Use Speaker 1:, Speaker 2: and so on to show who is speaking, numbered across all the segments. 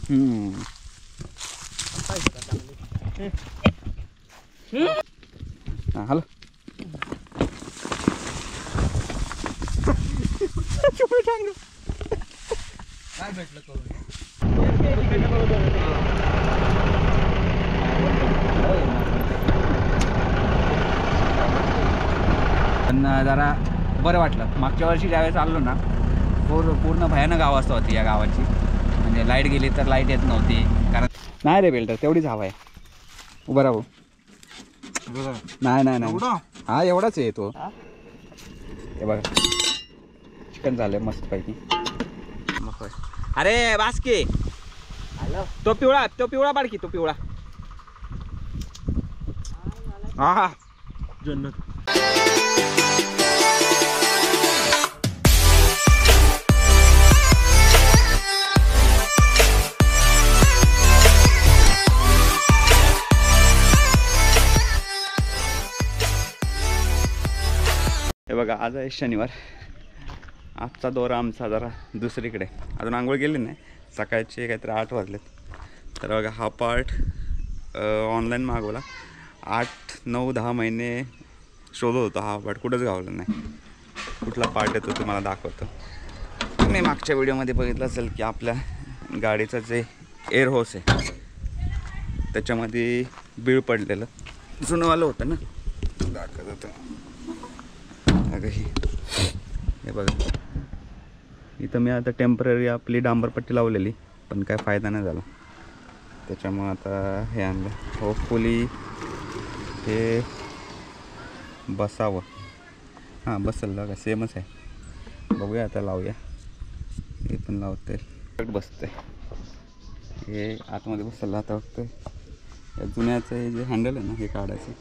Speaker 1: Hello
Speaker 2: काय भेटलं
Speaker 1: पण जरा बरं वाटलं. मागच्या वर्षी ज्यावेळेस आलो ना पूर्ण भयानक अवस्था होती या गावाची. म्हणजे लाईट गेली तर लाईट येत नव्हती. कारण नाही रे बेल्टर तेवढीच हवा आहे. उभं राहू. नाही नाही नाही हा एवढाच आहे तो. हे बघा चिकन झालंय मस्त पैकी. अरे बास्के तो पिवळा बाडकी तो पिवळा. हा जन्नत. हे बघा आज आहे शनिवार. आजचा दौरा आमचा जरा दुसरीकडे. अजून आंघोळ गेली नाही. सकाळचे काहीतरी 8 वाजलेत. तर बघा हा पार्ट ऑनलाईन मागवला. 8, 9, 10 महिने शोधत होतो हा पार्ट. कुठंच गावला नाही. कुठला पार्ट येतो तुम्हाला दाखवतो. मी मागच्या व्हिडिओमध्ये बघितलं असेल की आपल्या गाडीचं जे एअर होस आहे त्याच्यामध्ये बीळ पडलेलं जुनंवालं होतं ना. दाखवत होतं अगं हे बघा. इथं मी आता टेम्पररी आपली डांबरपट्टी लावलेली पण काय फायदा नाही झाला. त्याच्यामुळं आता हे आणलं. होपफुली हे बसावं. हां बसेल बघा सेमच आहे. बघूया आता लावूया. हे पण लावते बसते. हे आतमध्ये बसलं आता बघतोय. या जुन्याचं हे जे हँडल आहे ना हे काढायचं.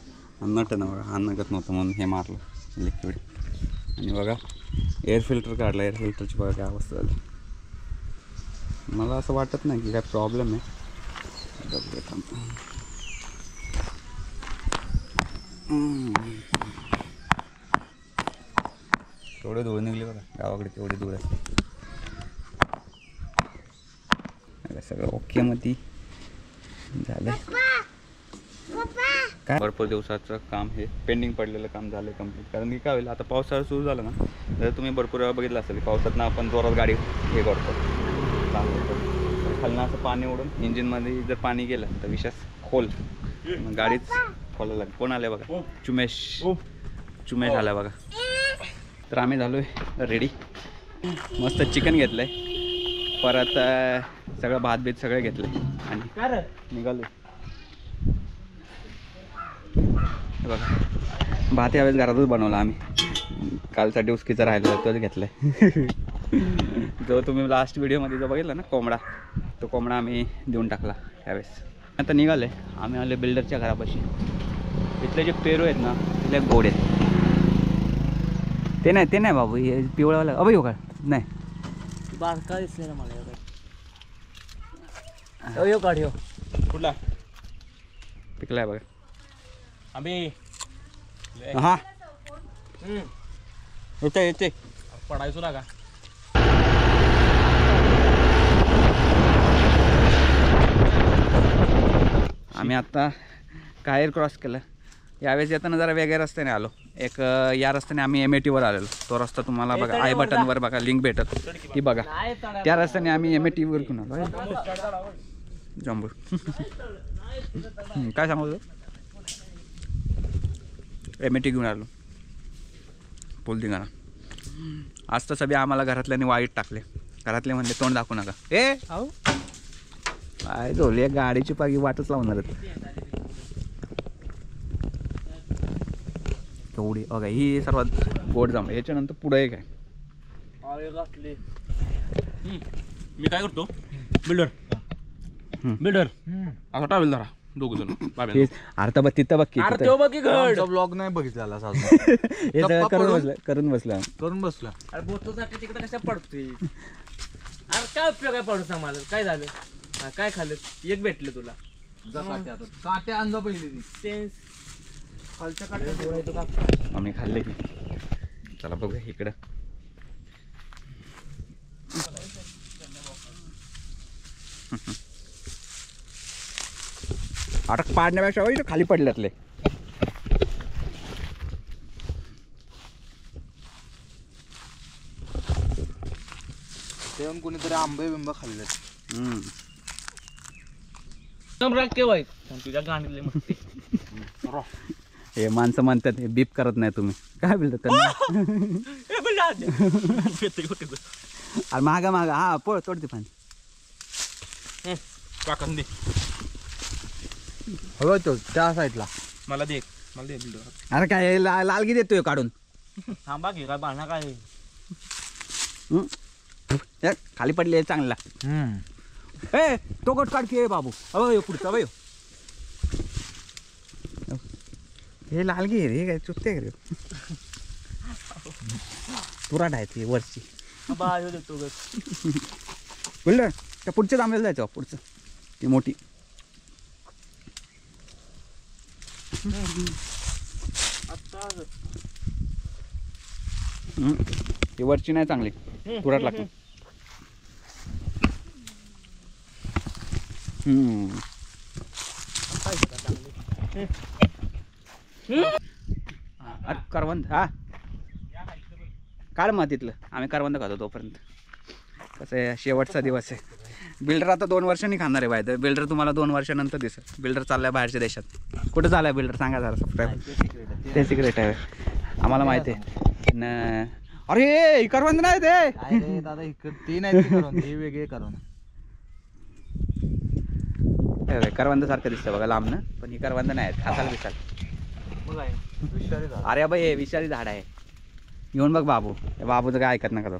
Speaker 1: नट ना बघा हा नगत नव्हतं म्हणून हे मारलं लिक्विड. आणि बघा एअर फिल्टर काढला. एअर फिल्टरची बघा काय अवस्था झाली. मला असं वाटत नाही की काय प्रॉब्लेम आहे. तेवढे धूळ निघली बघा. गावाकडे तेवढी धूळ असते. सगळं ओके मध्ये झालं. काय भरपूर दिवसाचं काम हे पेंडिंग पडलेलं काम झालं कंप्लीट. कारण की काय होईल आता पावसाळा सुरू झाला ना तर तुम्ही भरपूर वेळा बघितलं असेल पावसातनं आपण जोरात गाडी हे करतो चालवतो. खालनं असं पाणी ओढून इंजिनमध्ये जर पाणी गेलं तर विशेष खोल गाडीच खोलायला लागेल. कोण आले बघा चुमेश आला बघा. तर आम्ही झालो आहे रेडी. मस्त चिकन घेतलं आहे. परत सगळं भात बीत सगळं घेतलं आहे आणि निघालो. बघा भात यावेळेस घरातच बनवला आम्ही. कालचा डिवस्कीचा राहिला तोच घेतला आहे. जो तुम्ही लास्ट व्हिडिओमध्ये जो बघितला ना कोंबडा तो कोंबडा आम्ही देऊन टाकला यावेळेस. आता निघाले आम्ही आले बिल्डरच्या घरापाशी. इथले जे पेरू आहेत ना तिथले गोड आहेत. ते नाही बाबू हे पिवळावाला. अबे हो का नाही
Speaker 2: बारका दिसले ना मला यो काढ. यो कुठला
Speaker 1: पिकलाय बघा
Speaker 2: आम्ही.
Speaker 1: हा येते
Speaker 2: पडायचो ना का.
Speaker 1: आम्ही आता कायर क्रॉस केलं. यावेळेस येताना जरा वेगळ्या रस्त्याने आलो. एक या रस्त्याने आम्ही MAT आलेलो. तो रस्ता तुम्हाला बघा आय बटनवर बघा लिंक भेटत ती बघा. त्या रस्त्याने आम्ही MAT घेऊन आलो. जंबूर काय सांगू MAT घेऊन आलो पोल दिंगाणा. आज तर सगळे आम्हाला घरातल्याने वाईट टाकले. घरातले म्हणले तोंड दाखवू नका. काय झोली गाडीची पागी वाटच लावणार एवढी बघा. ही सर्वात गोड जांभळं. याच्यानंतर पुढे एक आहे.
Speaker 2: मी काय करतो बिल्डर आता टावेल धरा दोघ जण.
Speaker 1: अर्थ बघ तिथं बघ की
Speaker 2: ब्लॉग नाही बघितला
Speaker 1: करून बसला.
Speaker 2: अरे बोटोसाठी तिकडे कशा पडतोय. अरे काय उपयोग आहे पडू सांग मला. काय झालं काय खाल्लं. एक भेटलं तुला काट्या आणजा पहिले खालच्या काट्या
Speaker 1: आम्ही खाल्ले की. चला बघूया इकडं. आता पाडण्यापेक्षा होईल खाली पडल्यातले.
Speaker 3: तेव्हा कोणीतरी आंबे बिंब खाल्ले.
Speaker 2: राग केव्हा तुझ्या गाणीले मग ते
Speaker 1: हे माणसं म्हणतात हे बीप करत नाही तुम्ही काय बोलतात त्यांना. अरे मागा मागा हा पळ तोडते पाणी
Speaker 2: टाकून दे.
Speaker 3: हो तो त्या साईडला
Speaker 2: मला दे बिल्डर.
Speaker 1: अरे काय लालगी देतोय काढून.
Speaker 2: थांबा की काय बाणा काय
Speaker 1: हे खाली पडले चांगला. ए तो गोट काढ की बाबू. अवय पुढचा अवय हे लालगी रे काय चुकते रे. तुराट आहे ती वरची बोललं त्या पुढच्या आंब्याला जायचं पुढचं ती मोठी. ती वरची नाही चांगली तुराट लागते. अरे करवंद हा काढ मग तिथलं आम्ही करवंद खातो तोपर्यंत. कसं आहे शेवटचा दिवस आहे. बिल्डर आता 2 वर्षांनी खाणार आहे बाय. बिल्डर तुम्हाला 2 वर्षानंतर दिसेल. बिल्डर चाललाय बाहेरच्या देशात. कुठं चाललाय बिल्डर सांगा जरा सबस्क्राईब. ते सिक्रेट आहे आम्हाला माहिती आहे न. अरे करवंद नाही ते
Speaker 3: दादा इकडे ते नाही करून हे वेगळे करून.
Speaker 1: करवंद सारखं दिसतं बघा लांबनं पण ही करवंद नाही आहेत. खासाला दिसाल. अरे बाई हे विषारी झाड आहे. येऊन बघ बाबू. बाबूचं काय ऐकत नका तो.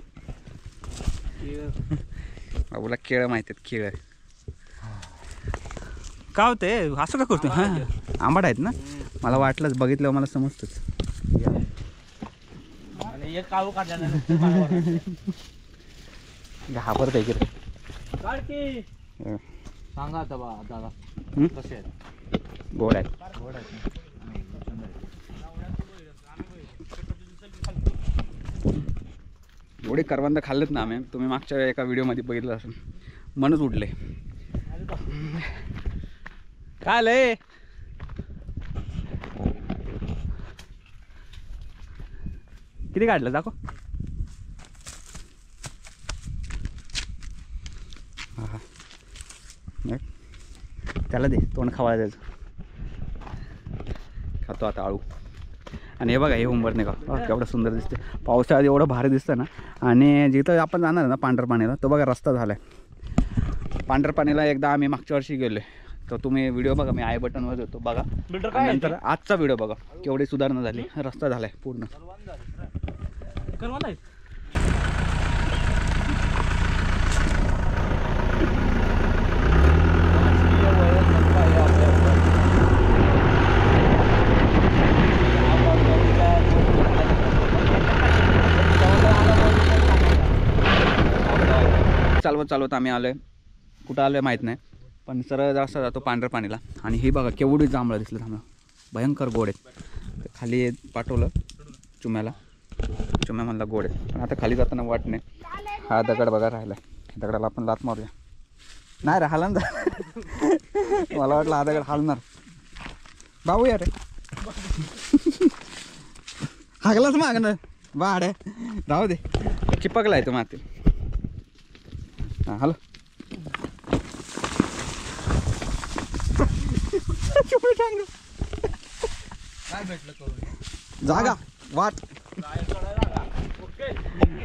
Speaker 1: बाबूला केळं माहिती आहेत केळं. का होते असं का करतो. हां आंबट आहेत ना. मला वाटलंच बघितलं मला समजतंच.
Speaker 2: काळू काढला
Speaker 1: घाबरत आहे
Speaker 2: की
Speaker 3: सांगा आता बा दादा कसे आहेत.
Speaker 1: गोड आहेत. एवढे करवंद खाल्लेत ना आम्ही. तुम्ही मागच्या एका व्हिडिओमध्ये बघितलं असेल. मनच उठले. काय आलंय किती काढलं दाखव. हा त्याला दे तोंड खावायला द्यायचं. खातो आता आळू. आणि हे बघा हे उंबरणे का केवढं सुंदर दिसते. पावसाळ्यात एवढं भारी दिसतं ना. आणि जिथं आपण जाणार ना पांढरपाणीला तो बघा रस्ता झाला आहे. पांढरपाणीला एकदा आम्ही मागच्या वर्षी गेलो तर तुम्ही व्हिडिओ बघा मी आय बटनवर देतो बघा. नंतर आजचा व्हिडिओ बघा केवढी सुधारणा झाली. रस्ता झाला आहे पूर्ण. चालवत आम्ही आलोय. कुठं आलोय माहीत नाही पण सरळ जास्त जातो पांढरपाणीला. आणि हे बघा केवढी जांभळं दिसलं आम्हाला. भयंकर गोड आहेत. खाली पाठवलं चुम्याला. चुम्या म्हणला गोड आहेत पण आता खाली जाताना वाट नाही. हा दगड बघा राहिला. दगडाला आपण लात मारूया. नाही रे हालन जा. मला वाटलं हा दगड हालणार. भाऊ या रे हागलाच मागणं वाढ आहे. राहू दे चिपकला आहे तो माती. हां हॅलो
Speaker 3: काय भेटलं करून
Speaker 1: जागा वाट.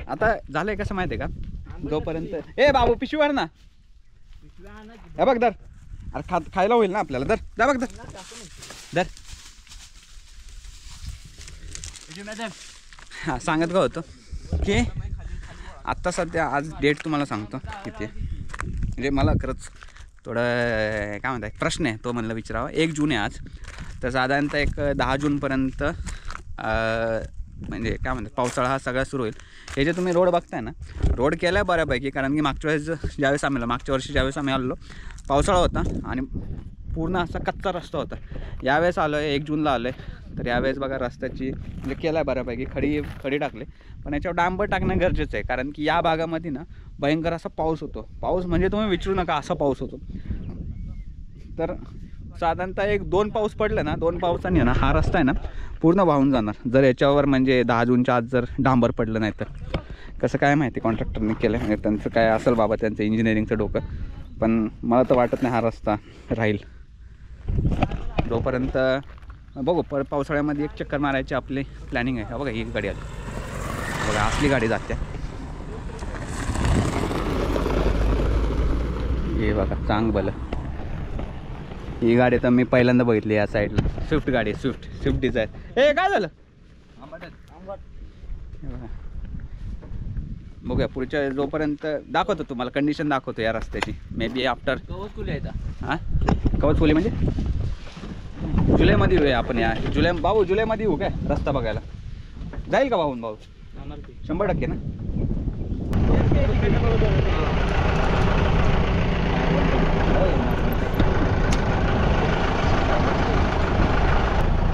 Speaker 1: आता झालंय कसं माहिती आहे का जोपर्यंत ए बाबू पिशवी वाढ ना. हे बघ दर. अरे खायला होईल ना आपल्याला. दर जा बघ दर. हां सांगत का होतं की आत्ता सध्या आज डेट तुम्हाला सांगतो किती आहे. म्हणजे मला खरंच थोडं काय म्हणतात प्रश्न आहे तो म्हणलं विचारावा. 1 जून आहे आज. तर साधारणतः एक 10 जूनपर्यंत म्हणजे काय म्हणतात पावसाळा हा सगळा सुरू होईल. हे जे तुम्ही रोड बघताय ना रोड केला आहे बऱ्यापैकी. कारण की मागच्या वर्षी ज्यावेळेस आम्ही आलो पावसाळा होता आणि पूर्ण असा कच्चा रस्ता होता. यावेळेस आलो आहे 1 जूनला आलो आहे. तर यावेळेस बघा रस्त्याची म्हणजे केला आहे बऱ्यापैकी. खडी टाकले पण याच्यावर डांबर टाकणं गरजेचं आहे. कारण की या भागामध्ये ना भयंकर असा पाऊस होतो. पाऊस म्हणजे तुम्ही विचारू नका असा पाऊस होतो. तर साधारणतः 1-2 पाऊस पडलं ना, 2 पावसांनी आहे ना हा रस्ता आहे ना पूर्ण वाहून जाणार, जर याच्यावर म्हणजे 10 जूनच्या आज जर डांबर पडलं नाही तर. कसं काय माहिती कॉन्ट्रॅक्टरने केलं, म्हणजे त्यांचं काय असेल बाबा त्यांचं इंजिनिअरिंगचं डोकं, पण मला तर वाटत नाही हा रस्ता राहील जोपर्यंत. बघू पावसाळ्यामध्ये एक चक्कर मारायची आपली प्लॅनिंग आहे. बघा ही गाडी आली, बघा असली गाडी जाते. हे बघा चांग भलं, ही गाडी तर मी पहिल्यांदा बघितली या साईडला. स्विफ्ट गाडी, स्विफ्ट डिझायर. हे काय झालं, बघूया पुढच्या जोपर्यंत दाखवतो तुम्हाला कंडिशन दाखवतो या रस्त्याची. मे बी आफ्टर
Speaker 2: कवच फुले येतात.
Speaker 1: हां कवच फुली म्हणजे जुलैमध्ये येऊया आपण. या भाऊ जुलैमध्ये येऊ काय रस्ता बघायला? जाईल का भाऊन भाऊ? 100% ना.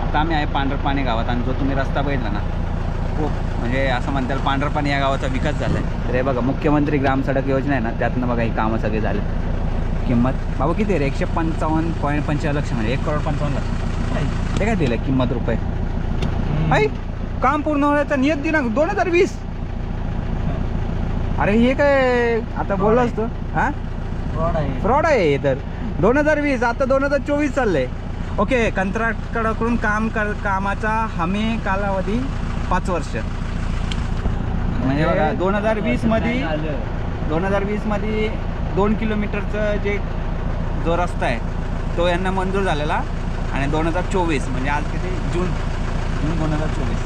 Speaker 1: आता आम्ही आहे पांढरपाणी गावात, आणि जो तुम्ही रस्ता बघितला ना खूप म्हणजे असं म्हणता येईल पांढरपाणी या गावाचा विकास झाला आहे. तर हे बघा मुख्यमंत्री ग्राम सडक योजना आहे ना, त्यातनं बघा ही कामं सगळे झाले. किंमत बाबा किती आहे रे? 155.45 लक्ष, म्हणजे 1,55,00,000 हे काय दिलं किंमत रुपये? आई काम पूर्ण होण्याचा नियत दिनांक 2020. अरे हे काय आता बोललो असतो हां फ्रॉड आहे तर. 2020 आता 2024 चाललंय. ओके, कंत्राटकडून कामाचा हमी कालावधी 5 वर्ष. म्हणजे बघा 2020 मध्ये 2 किलोमीटरचं जो रस्ता आहे तो यांना मंजूर झालेला, आणि 2024 म्हणजे आज किती जून 2024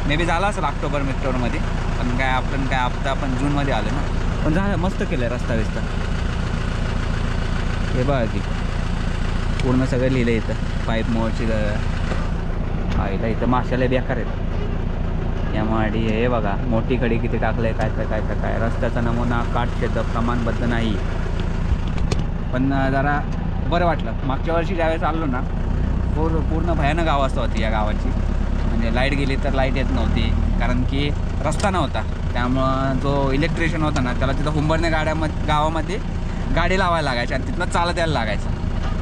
Speaker 1: मे बी झाला असेल ऑक्टोबरमध्ये, पण काय आपण जूनमध्ये आलो ना. पण झालं मस्त केलं आहे रस्ता बिस्ता. हे बघा की पूर्ण सगळं लिहिलं इथं पाईप मोडची आईला. इथं माशाला बेकार आहेत या माडी. हे बघा मोठी खडी किती टाकलं आहे, काय रस्त्याचा नमुना काटछेद प्रमाणबद्ध नाही. पण जरा बरं वाटलं. मागच्या वर्षी ज्यावेळेस आलो ना पूर्ण भयानक अवस्था होती या गावाची. म्हणजे लाईट गेली तर लाईट येत नव्हती, कारण की रस्ता नव्हता. त्यामुळं जो इलेक्ट्रिशियन होता ना त्याला तिथं हुंबरणे गावामध्ये गाडी लावायला लागायची, आणि तिथनं चालत यायला लागायचं.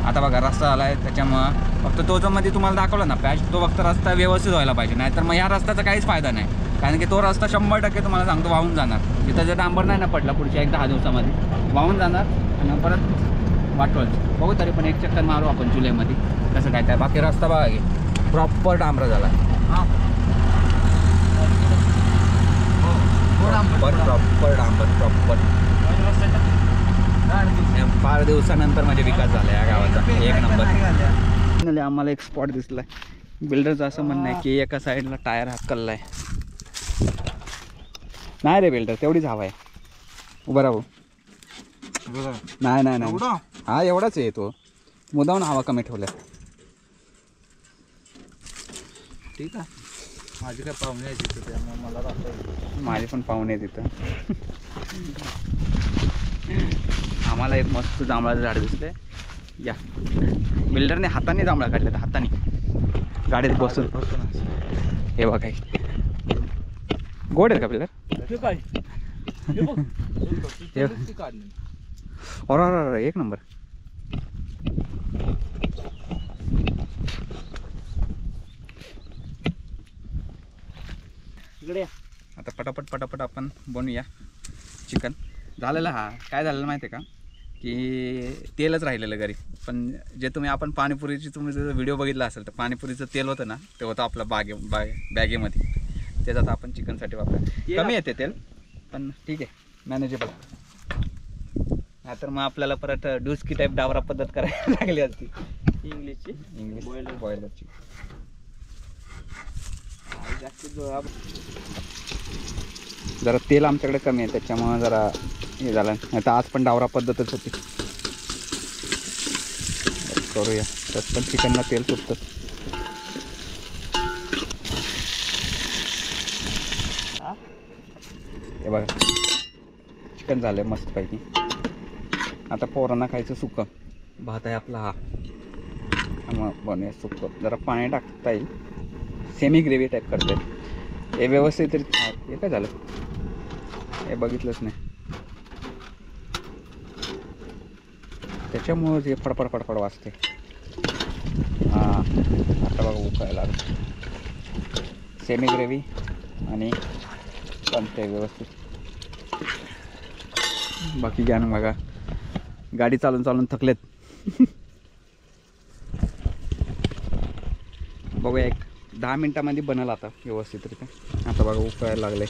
Speaker 1: आता बघा रस्ता आला आहे, त्याच्यामुळं फक्त तो जो मध्ये तुम्हाला दाखवला ना पॅच, तो फक्त रस्ता व्यवस्थित व्हायला पाहिजे. नाहीतर मग या रस्त्याचा काहीच फायदा नाही, कारण की तो रस्ता 100% तुम्हाला सांगतो वाहून जाणार. तिथं जर डांबर नाही ना पडला पुढच्या 10 दिवसामध्ये वाहून जाणार, आणि परत वाटवल. बघू तरी पण एक चक्कर मारू आपण जुलैमध्ये कसं काय. बाकी रस्ता बघा की प्रॉपर डांबरा झाला. प्रॉपर डांबर फार दिवसानंतर म्हणजे विकास झाला या गावाचा. एक नंबर. आम्हाला एक स्पॉट दिसला आहे. बिल्डरचं असं म्हणणं आहे की एका साईडला टायर हाकलला आहे. नाही रे बिल्डर, तेवढीच हवा आहे. उभं राहू. नाही हा एवढाच आहे तो. मुदावून हवा कमी ठेवल्या.
Speaker 3: ठीक आहे. माझी काय पाहुणे आहे तिथं, त्यामुळे मला राहता.
Speaker 1: माझे पण पाहुणे तिथं. आम्हाला एक मस्त जांभळाचं झाड दिसतंय. या बिल्डरने हाताने जांभळा काढले, हाताने गाडीत बसून. हे बघा गोड आहेत का बिल्डर? अरे एक नंबर. आता पटापट आपण बनवूया चिकन. झालेलं हा काय झालेलं माहिती आहे का, की तेलच राहिलेलं घरी. पण जे आपण पाणीपुरीची तुम्ही जर व्हिडिओ बघितला असेल तर पाणीपुरीचं तेल होतं ना, ते होतं आपलं बॅगेमध्ये. तेच आता आपण चिकनसाठी वापरा. कमी येते तेल पण ठीक आहे, मॅनेजेबल. नाहीतर मग आपल्याला परत डुस्की टाईप डावरा पद्धत करायला लागली असती. इंग्लिश बॉयलरची. जरा तेल आमच्याकडे कमी आहे त्याच्यामुळे जरा हे झालं. नाही तर आज पण डावरा पद्धतच होती. करूया त्यात पण चिकनला तेल सुटतं. हे बघा चिकन झालंय मस्त पैकी. आता पोरांना खायचं सुकं. भात आहे आपला हा. मग बनवूया सुकं. जरा पाणी टाकता येईल. सेमी ग्रेव्ही टाईप करते. हे व्यवस्थित हे काय झालं हे बघितलंच नाही. त्याच्यामुळं जे फडफड वाजते. आता बघा उकळायला लागलं. सेमी ग्रेव्ही आणि बनते व्यवस्थित. बाकी घ्या ना बघा, गाडी चालून चालून थकलेत. बघूया एक 10 मिनटामध्ये बनल आता व्यवस्थितरित्या. आता बघा उकळायला लागले.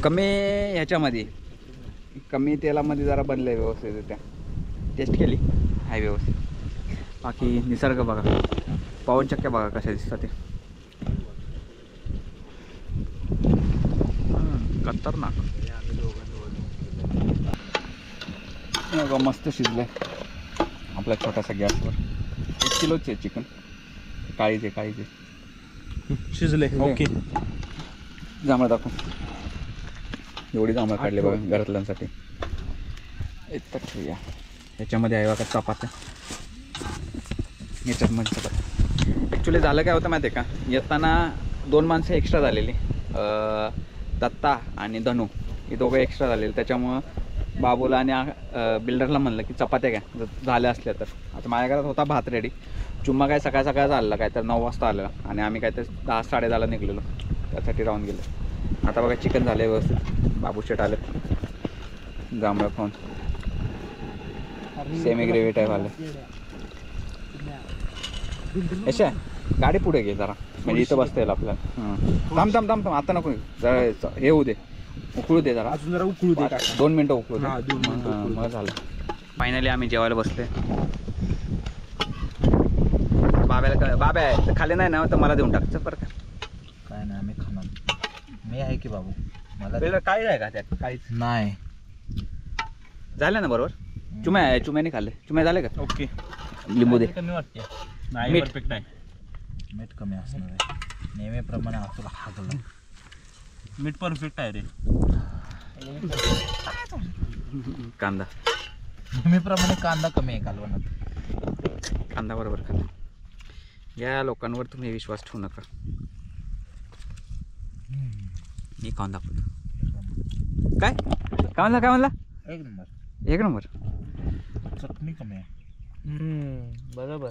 Speaker 1: कमी ह्याच्यामध्ये कमी तेलामध्ये जरा बनलं आहे व्यवस्थितरित्या. टेस्ट केली आहे व्यवस्थित. बाकी निसर्ग बघा, पवनचक्क्या बघा कशा दिसतात ते. खतरनाक. बघा मस्त शिजलं आहे आपल्या छोट्याशा गॅसवर. 1 किलोचे चिकन. काळीचे
Speaker 3: शिजले. ओके.
Speaker 1: जांभळं दाखव. एवढी जांभळं काढले बघा घरातल्यांसाठी. इतकं ठेवूया. याच्यामध्ये आहे बघा चपात्या. याच्यामध्ये चपात्या. ॲक्च्युली झालं काय होतं माहिती आहे का, येताना 2 माणसं एक्स्ट्रा झालेली. दत्ता आणि धनू हे दोघं एक्स्ट्रा झालेले. त्याच्यामुळं बाबूला आणि बिल्डरला म्हणलं की चपात्या घ्या जर झाल्या असल्या तर. आता माझ्या घरात होता भात रेडी. चुम्मा काय सकाळ झालेला, काय तर 9 वाजता आलेला आणि आम्ही काय तर 10 साडेदहाला निघलेलो. त्यासाठी राहून गेलो. आता बघा चिकन झालं आहे व्यवस्थित. बाबू शेट आले जांभळं खाऊन. सेमी ग्रेव्ही टाईप आलं. अशा गाडी पुढे घे जरा, म्हणजे इथं बसता येईल आपल्याला. थांब आता नको, जरा हे होऊ दे, उकळू दे जरा.
Speaker 3: अजून जरा उकळू दे.
Speaker 1: 2 मिनटं उकळू दे.
Speaker 3: 2 मिनिटं.
Speaker 1: मग झालं. फायनली आम्ही जेवायला बसले. बाब्या खाली नाही ना तर मला देऊन टाकायचं बरं का.
Speaker 3: काय नाही आम्ही खाणार. मी आहे की बाबू, मला
Speaker 1: बिल्डर काय आहे का त्यात? काहीच
Speaker 3: नाही.
Speaker 1: झालं ना बरोबर. चुम्याने खाल्ले. चुम्या झाले का?
Speaker 3: ओके.
Speaker 1: लिंबू दे.
Speaker 3: कमी वाटते.
Speaker 1: मीठ.
Speaker 3: परफेक्ट आहे. मीठ कमी असणार आहे. नेहमीप्रमाणे आपला हागला. मीठ परफेक्ट आहे रे.
Speaker 1: कांदा
Speaker 3: नेहमीप्रमाणे कांदा कमी आहे कालवणात.
Speaker 1: कांदा बरोबर खाल्ला. या लोकांवर तुम्ही विश्वास ठेवू नका. मी कांदा दाखवतो. काय म्हणला? एक नंबर.
Speaker 3: चटणी कमी आहे.
Speaker 2: बरोबर.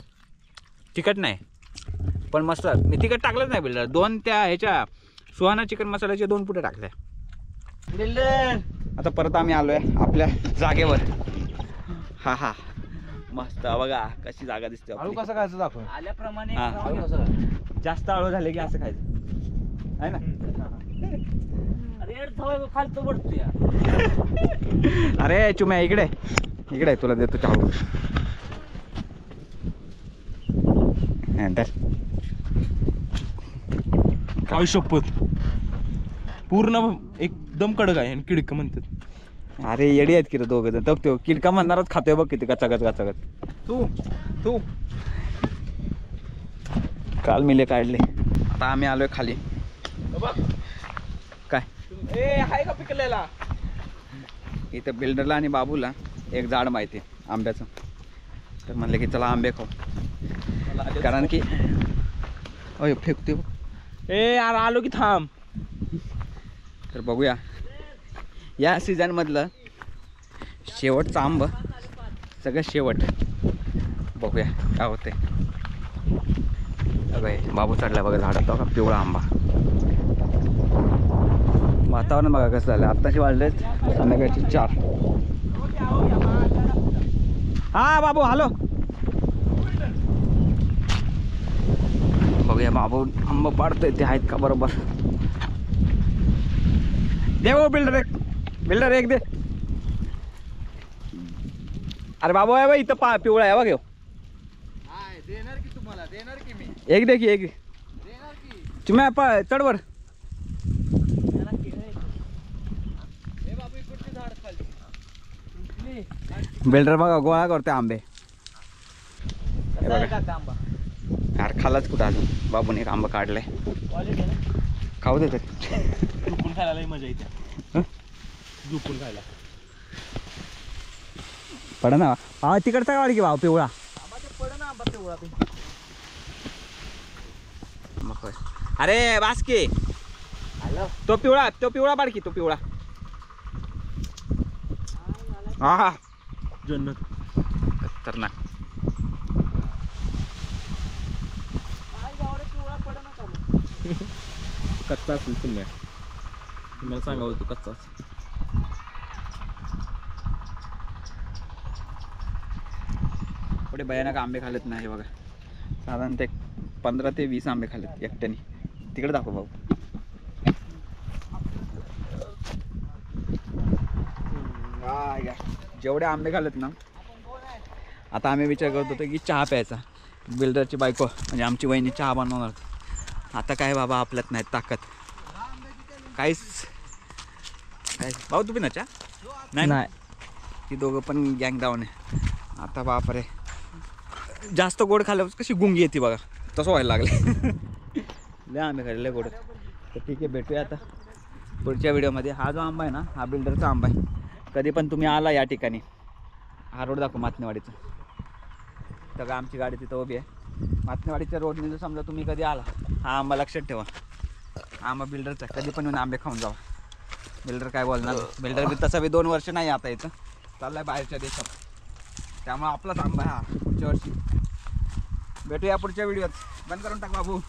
Speaker 1: तिखट नाही पण मस्त. मी तिखट टाकलंच नाही बिल्डर. 2 त्या ह्याच्या सुहाना चिकन मसाल्याचे 2 पुटे टाकले.
Speaker 2: बिल्डर
Speaker 1: आता परत आम्ही आलोय आपल्या जागेवर. हा मस्त बघा कशी जागा दिसते
Speaker 3: आळू
Speaker 1: आपली.
Speaker 3: कसं खायचं दाखव.
Speaker 2: आल्याप्रमाणे
Speaker 1: हा.
Speaker 2: आळू कसं
Speaker 1: जास्त आळू झाले की असं खायचं आहे ना.
Speaker 2: रेड थवा खालतो पडतो या.
Speaker 1: अरे चुम्या इकडे तुला देतो चाळू.
Speaker 3: काय शपथ. पूर्ण एकदम कडक आहे आणि किडक म्हणतात.
Speaker 1: अरे येडी आहेत की रे दोघं जण. तो किडका म्हणणारच खातोय बघ किती गचागच.
Speaker 3: तू
Speaker 1: काल मिले काढले. आता आम्ही आलोय खाली. काय
Speaker 2: आहे का पिकलेला?
Speaker 1: इथं बिल्डरला आणि बाबूला एक झाड माहिती आहे आंब्याचं. तर म्हणले की चला आंबे खाऊ. कारण की अय फेकते.
Speaker 2: ए यार आलो की थांब.
Speaker 1: तर बघूया या सीझनमधलं शेवटचं आंब. सगळं शेवट. बघूया काय होते. बघा बाबू चढला बघा झाडात. बघा पिवळा आंबा. वातावरण बघा कसं झालं. आत्ताशी वाजले संध्याकाळची 4. हा बाबू हॅलो. बघूया बाबू आंबा पाडतोय ते आहेत का बरोबर. दे हो बिल्डर एक दे. अरे बाबू आहे बाई इथं पिवळा आहे बघ.
Speaker 3: देणार की तुम्हाला. देणार की मी.
Speaker 1: एक दे की एक.
Speaker 3: देणार की.
Speaker 1: तुम्ही चढवर. बिल्डर बघा गोळा करते आंबे. हे बघा यार खाल्लाच कुठं अजून. बाबूने एक आंबा काढलाय. खाऊ दे तरी.
Speaker 2: झोपून खायला मजा येते. झोपून खायला
Speaker 1: पड ना. हा तिकडचा वाढ की भाव पिवळा. अरे बासकी तो पिवळा बाडकी. तो पिवळा. हा
Speaker 2: जन्नत.
Speaker 1: खतरनाक.
Speaker 2: कच्चा असेल तुम्हाला सांगावं होतं कच्चा असेल.
Speaker 1: पुढे भयानक आंबे खाल्लेत नाही बघा, साधारण ते 15 ते 20 आंबे खाल्लेत एकट्याने. तिकडे दाखव भाऊ. जेवढे आंबे खाल्लेत ना, आता आम्ही विचार करत होतो की चहा प्यायचा. बिल्डरची बायको म्हणजे आमची वहिनी चहा बनवणार. आता काय बाबा आपल्यात नाही ताकद काहीच. काय भाऊ तुम्ही ना चहा नाही ना? ती दोघं पण गँग डाऊन आहे आता. बापरे, जास्त गोड खाल्ल्यावर कशी गुंगी येते बघा, तसं व्हायला लागले. लय आंबे खाल्ले लय गोड. तर ठीक आहे, भेटूया आता पुढच्या व्हिडिओमध्ये. हा जो आंबा आहे ना, हा बिल्डरचा आंबा आहे. कधी पण तुम्ही आला या ठिकाणी, हा रोड दाखव मातनेवाडीचा, तर आमची गाडी तिथं उभी आहे. मातनेवाडीच्या रोडने जर समजा तुम्ही कधी आला, हा आंबा लक्षात ठेवा. हा आंबा बिल्डरचा, कधी पण येऊन आंबे खाऊन जावा. बिल्डर काय बोलणार. बिल्डर बी तसा बी 2 वर्ष नाही आता इथं, चाललाय बाहेरच्या देशात. त्यामुळे आपलाच आंबा हा पुढच्या वर्षी. भेटूया पुढच्या व्हिडिओत. बंद करून टाक बाबू.